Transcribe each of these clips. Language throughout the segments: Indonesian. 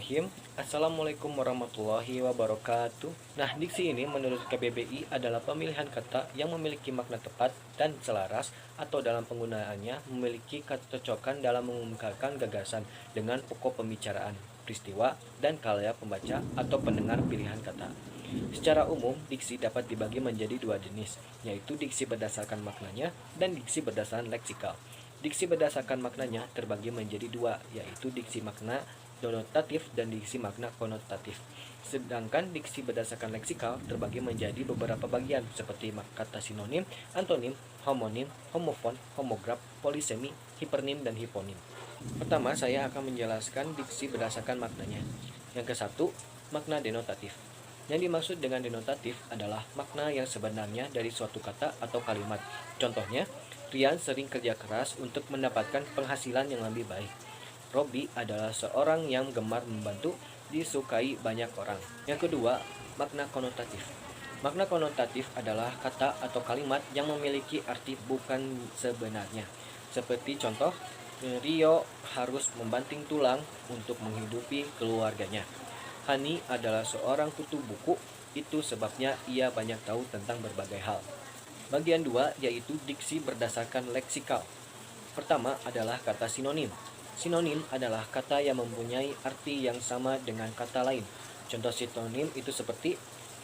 Bismillahirrahmanirrahim. Assalamualaikum warahmatullahi wabarakatuh. Nah, diksi ini menurut KBBI adalah pemilihan kata yang memiliki makna tepat dan selaras atau dalam penggunaannya memiliki kecocokan dalam mengungkapkan gagasan dengan pokok pembicaraan, peristiwa, dan karya pembaca atau pendengar pilihan kata. Secara umum, diksi dapat dibagi menjadi dua jenis, yaitu diksi berdasarkan maknanya dan diksi berdasarkan leksikal. Diksi berdasarkan maknanya terbagi menjadi dua, yaitu diksi makna denotatif dan diksi makna konotatif. Sedangkan diksi berdasarkan leksikal terbagi menjadi beberapa bagian seperti kata sinonim, antonim, homonim, homofon, homograf, polisemi, hipernim, dan hiponim. Pertama, saya akan menjelaskan diksi berdasarkan maknanya. Yang ke-1, makna denotatif. Yang dimaksud dengan denotatif adalah makna yang sebenarnya dari suatu kata atau kalimat. Contohnya, Rian sering kerja keras untuk mendapatkan penghasilan yang lebih baik. Robi adalah seorang yang gemar membantu, disukai banyak orang. Yang kedua, makna konotatif. Makna konotatif adalah kata atau kalimat yang memiliki arti bukan sebenarnya. Seperti contoh, Rio harus membanting tulang untuk menghidupi keluarganya. Hani adalah seorang kutu buku, itu sebabnya ia banyak tahu tentang berbagai hal. Bagian 2 yaitu diksi berdasarkan leksikal. Pertama adalah kata sinonim. Sinonim adalah kata yang mempunyai arti yang sama dengan kata lain. Contoh sinonim itu seperti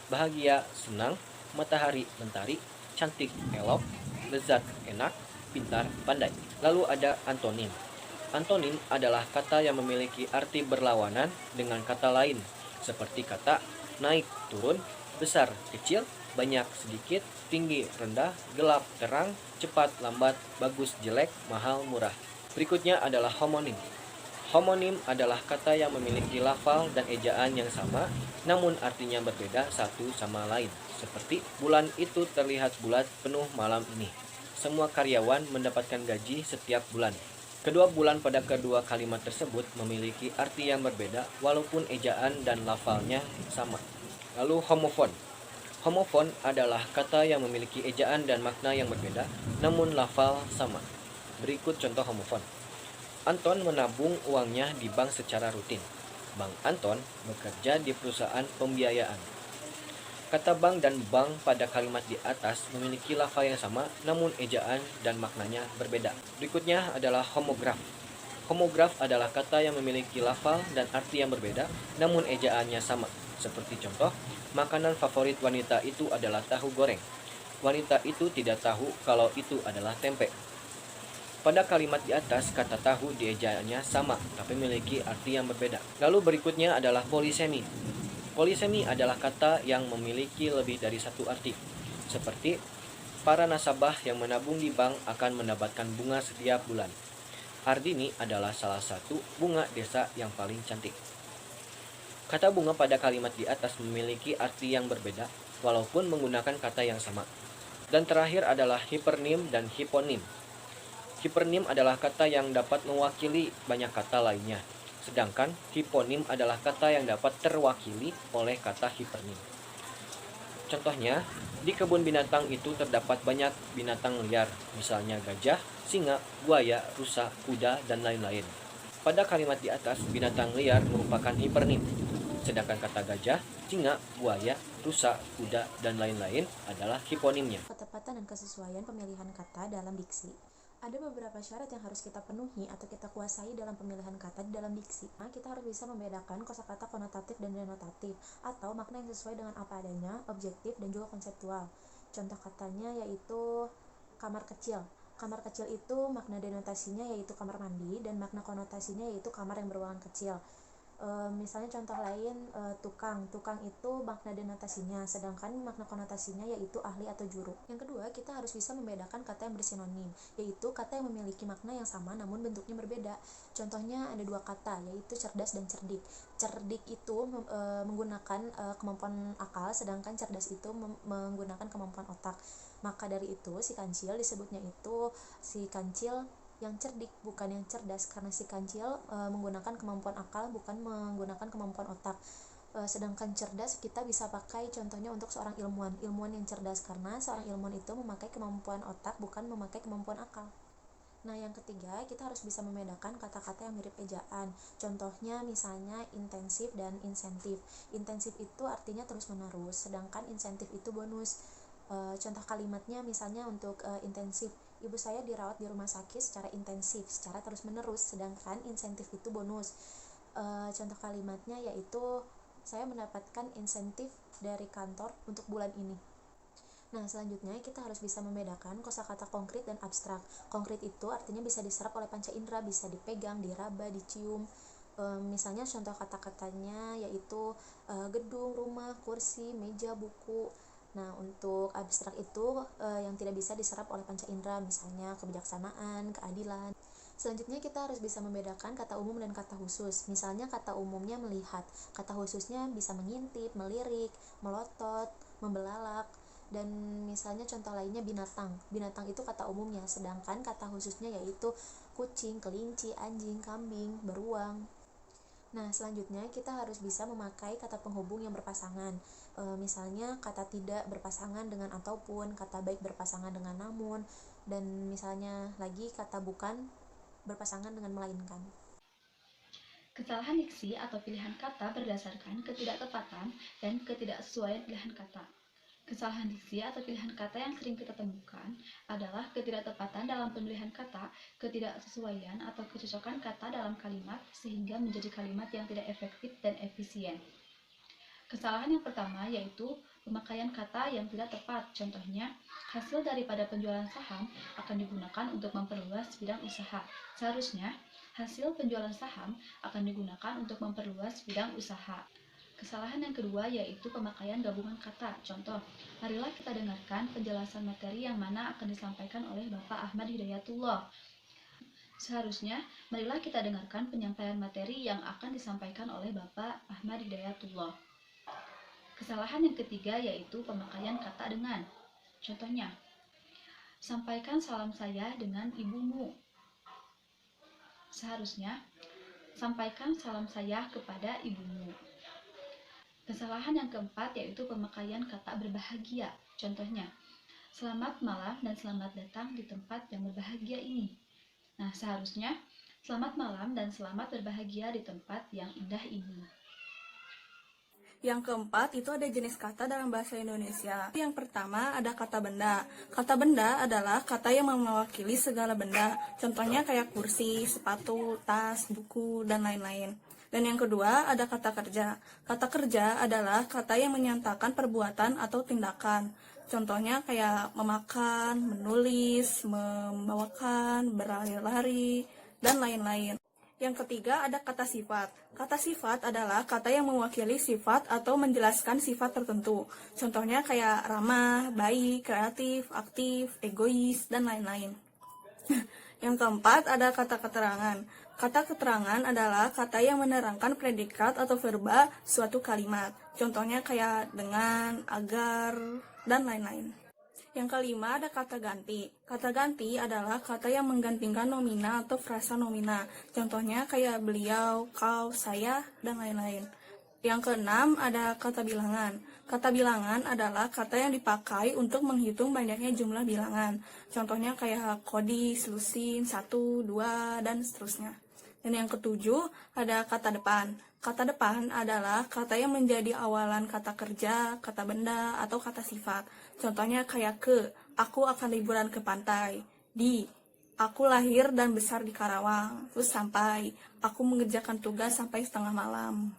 bahagia, senang, matahari, mentari, cantik, elok, lezat, enak, pintar, pandai. Lalu ada antonim. Antonim adalah kata yang memiliki arti berlawanan dengan kata lain, seperti kata naik, turun, besar, kecil, banyak, sedikit, tinggi, rendah, gelap, terang, cepat, lambat, bagus, jelek, mahal, murah. Berikutnya adalah homonim. Homonim adalah kata yang memiliki lafal dan ejaan yang sama, namun artinya berbeda satu sama lain. Seperti bulan itu terlihat bulat penuh malam ini. Semua karyawan mendapatkan gaji setiap bulan. Kedua bulan pada kedua kalimat tersebut memiliki arti yang berbeda walaupun ejaan dan lafalnya sama. Lalu homofon. Homofon adalah kata yang memiliki ejaan dan makna yang berbeda, namun lafal sama. Berikut contoh homofon. Anton menabung uangnya di bank secara rutin. Bang Anton bekerja di perusahaan pembiayaan. Kata bank dan bank pada kalimat di atas memiliki lafal yang sama, namun ejaan dan maknanya berbeda. Berikutnya adalah homograf. Homograf adalah kata yang memiliki lafal dan arti yang berbeda, namun ejaannya sama. Seperti contoh, makanan favorit wanita itu adalah tahu goreng. Wanita itu tidak tahu kalau itu adalah tempe. Pada kalimat di atas, kata tahu di ejaannya sama, tapi memiliki arti yang berbeda. Lalu berikutnya adalah polisemi. Polisemi adalah kata yang memiliki lebih dari satu arti. Seperti, para nasabah yang menabung di bank akan mendapatkan bunga setiap bulan. Ardini adalah salah satu bunga desa yang paling cantik. Kata bunga pada kalimat di atas memiliki arti yang berbeda, walaupun menggunakan kata yang sama. Dan terakhir adalah hipernim dan hiponim. Hipernim adalah kata yang dapat mewakili banyak kata lainnya, sedangkan hiponim adalah kata yang dapat terwakili oleh kata hipernim. Contohnya, di kebun binatang itu terdapat banyak binatang liar, misalnya gajah, singa, buaya, rusa, kuda, dan lain-lain. Pada kalimat di atas, binatang liar merupakan hipernim, sedangkan kata gajah, singa, buaya, rusa, kuda, dan lain-lain adalah hiponimnya. Ketepatan dan kesesuaian pemilihan kata dalam diksi. Ada beberapa syarat yang harus kita penuhi atau kita kuasai dalam pemilihan kata di dalam diksi. Nah, kita harus bisa membedakan kosakata konotatif dan denotatif atau makna yang sesuai dengan apa adanya, objektif, dan juga konseptual. Contoh katanya yaitu kamar kecil. Kamar kecil itu makna denotasinya yaitu kamar mandi dan makna konotasinya yaitu kamar yang berruangan kecil. Misalnya contoh lain, tukang itu makna denotasinya, sedangkan makna konotasinya yaitu ahli atau juru. Yang kedua, kita harus bisa membedakan kata yang bersinonim, yaitu kata yang memiliki makna yang sama namun bentuknya berbeda. Contohnya ada dua kata, yaitu cerdas dan cerdik. Cerdik itu menggunakan kemampuan akal, sedangkan cerdas itu menggunakan kemampuan otak. Maka dari itu si kancil disebutnya itu si kancil yang cerdik, bukan yang cerdas, karena si kancil menggunakan kemampuan akal, bukan menggunakan kemampuan otak. Sedangkan cerdas kita bisa pakai contohnya untuk seorang ilmuwan yang cerdas, karena seorang ilmuwan itu memakai kemampuan otak, bukan memakai kemampuan akal. Nah, yang ketiga, kita harus bisa membedakan kata-kata yang mirip ejaan. Contohnya misalnya intensif dan insentif. Intensif itu artinya terus-menerus, sedangkan insentif itu bonus. Contoh kalimatnya misalnya untuk intensif, ibu saya dirawat di rumah sakit secara intensif, secara terus-menerus, sedangkan insentif itu bonus. Contoh kalimatnya yaitu saya mendapatkan insentif dari kantor untuk bulan ini. Nah, selanjutnya kita harus bisa membedakan kosakata konkret dan abstrak. Konkret itu artinya bisa diserap oleh panca indera, bisa dipegang, diraba, dicium. Misalnya contoh kata-katanya yaitu gedung, rumah, kursi, meja, buku. Nah, untuk abstrak itu yang tidak bisa diserap oleh panca indera, misalnya kebijaksanaan, keadilan. Selanjutnya kita harus bisa membedakan kata umum dan kata khusus. Misalnya kata umumnya melihat, kata khususnya bisa mengintip, melirik, melotot, membelalak. Dan misalnya contoh lainnya binatang. Binatang itu kata umumnya, sedangkan kata khususnya yaitu kucing, kelinci, anjing, kambing, beruang. Nah, selanjutnya kita harus bisa memakai kata penghubung yang berpasangan. Misalnya kata tidak berpasangan dengan ataupun, kata baik berpasangan dengan namun, dan misalnya lagi kata bukan berpasangan dengan melainkan. Kesalahan diksi atau pilihan kata berdasarkan ketidaktepatan dan ketidaksesuaian pilihan kata. Kesalahan diksi atau pilihan kata yang sering kita temukan adalah ketidaktepatan dalam pemilihan kata, ketidaksesuaian atau kecocokan kata dalam kalimat sehingga menjadi kalimat yang tidak efektif dan efisien. Kesalahan yang pertama yaitu pemakaian kata yang tidak tepat. Contohnya, hasil daripada penjualan saham akan digunakan untuk memperluas bidang usaha. Seharusnya, hasil penjualan saham akan digunakan untuk memperluas bidang usaha. Kesalahan yang kedua yaitu pemakaian gabungan kata. Contoh, marilah kita dengarkan penjelasan materi yang mana akan disampaikan oleh Bapak Ahmad Hidayatullah. Seharusnya, marilah kita dengarkan penyampaian materi yang akan disampaikan oleh Bapak Ahmad Hidayatullah. Kesalahan yang ketiga yaitu pemakaian kata dengan. Contohnya, sampaikan salam saya dengan ibumu. Seharusnya, sampaikan salam saya kepada ibumu. Kesalahan yang keempat yaitu pemakaian kata berbahagia. Contohnya, selamat malam dan selamat datang di tempat yang berbahagia ini. Nah, seharusnya, selamat malam dan selamat berbahagia di tempat yang indah ini. Yang keempat itu ada jenis kata dalam bahasa Indonesia. Yang pertama ada kata benda. Kata benda adalah kata yang mewakili segala benda. Contohnya kayak kursi, sepatu, tas, buku, dan lain-lain. Dan yang kedua ada kata kerja. Kata kerja adalah kata yang menyatakan perbuatan atau tindakan. Contohnya kayak memakan, menulis, membawakan, berlari-lari, dan lain-lain. Yang ketiga ada kata sifat. Kata sifat adalah kata yang mewakili sifat atau menjelaskan sifat tertentu. Contohnya kayak ramah, baik, kreatif, aktif, egois, dan lain-lain. Yang keempat ada kata keterangan. Kata keterangan adalah kata yang menerangkan predikat atau verba suatu kalimat. Contohnya kayak dengan, agar, dan lain-lain. Yang kelima ada kata ganti. Kata ganti adalah kata yang menggantikan nomina atau frasa nomina. Contohnya kayak beliau, kau, saya, dan lain-lain. Yang keenam ada kata bilangan. Kata bilangan adalah kata yang dipakai untuk menghitung banyaknya jumlah bilangan. Contohnya kayak kodis, lusin, 1, 2, dan seterusnya. Dan yang ketujuh ada kata depan. Kata depan adalah kata yang menjadi awalan kata kerja, kata benda, atau kata sifat. Contohnya kayak ke, aku akan liburan ke pantai. Di, aku lahir dan besar di Karawang. Terus sampai, aku mengerjakan tugas sampai setengah malam.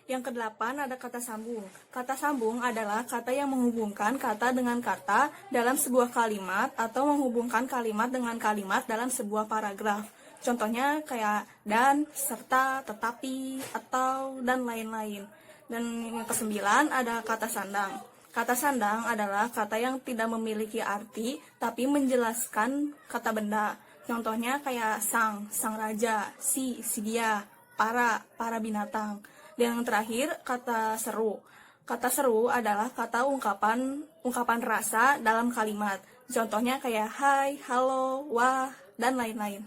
Yang kedelapan ada kata sambung. Kata sambung adalah kata yang menghubungkan kata dengan kata dalam sebuah kalimat atau menghubungkan kalimat dengan kalimat dalam sebuah paragraf. Contohnya kayak dan, serta, tetapi, atau, dan lain-lain. Dan yang kesembilan ada kata sandang. Kata sandang adalah kata yang tidak memiliki arti tapi menjelaskan kata benda. Contohnya kayak sang raja, si dia, para binatang. Dan yang terakhir kata seru. Kata seru adalah kata ungkapan rasa dalam kalimat. Contohnya kayak hai, halo, wah, dan lain-lain.